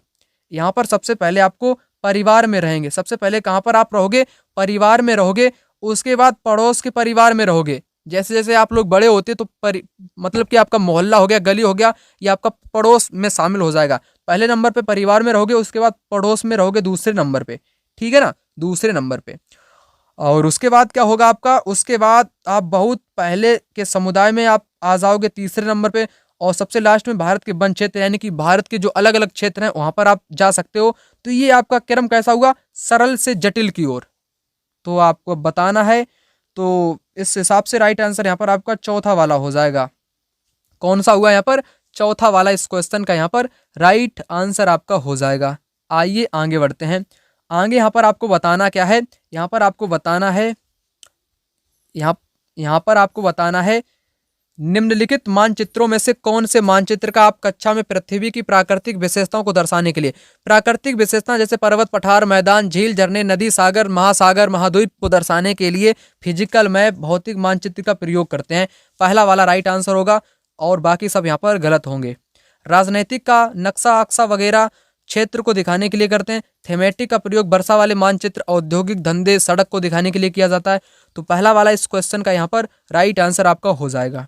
A: यहाँ पर सबसे पहले आपको परिवार में रहेंगे। सबसे पहले कहाँ पर आप रहोगे, परिवार में रहोगे। उसके बाद पड़ोस के परिवार में रहोगे। जैसे जैसे आप लोग बड़े होते तो मतलब कि आपका मोहल्ला हो गया, गली हो गया, या आपका पड़ोस में शामिल हो जाएगा। पहले नंबर पे परिवार में रहोगे, उसके बाद पड़ोस में रहोगे दूसरे नंबर पे, ठीक है ना, दूसरे नंबर पे। और उसके बाद क्या होगा आपका, उसके बाद आप बहुत पहले के समुदाय में आप आ जाओगे तीसरे नंबर पे। और सबसे लास्ट में भारत के वन क्षेत्र, यानी कि भारत के जो अलग अलग क्षेत्र हैं वहां पर आप जा सकते हो। तो ये आपका क्रम कैसा हुआ, सरल से जटिल की ओर। तो आपको बताना है, तो इस हिसाब से राइट आंसर यहाँ पर आपका चौथा वाला हो जाएगा। कौन सा हुआ यहाँ पर, चौथा वाला इस क्वेश्चन का यहाँ पर राइट आंसर आपका हो जाएगा। आइए आगे बढ़ते हैं। आगे यहाँ पर आपको बताना क्या है, यहाँ पर आपको बताना है, यहाँ पर आपको बताना है निम्नलिखित मानचित्रों में से कौन से मानचित्र का आप कक्षा में पृथ्वी की प्राकृतिक विशेषताओं को दर्शाने के लिए, प्राकृतिक विशेषता जैसे पर्वत, पठार, मैदान, झील, झरने, नदी, सागर, महासागर, महाद्वीप को दर्शाने के लिए फिजिकल मैप, भौतिक मानचित्र का प्रयोग करते हैं। पहला वाला राइट आंसर होगा और बाकी सब यहाँ पर गलत होंगे। राजनीतिक का नक्शा अक्सा वगैरह क्षेत्र को दिखाने के लिए करते हैं। थीमेटिक का प्रयोग वर्षा वाले मानचित्र, औद्योगिक धंधे, सड़क को दिखाने के लिए किया जाता है। तो पहला वाला इस क्वेश्चन का यहाँ पर राइट आंसर आपका हो जाएगा।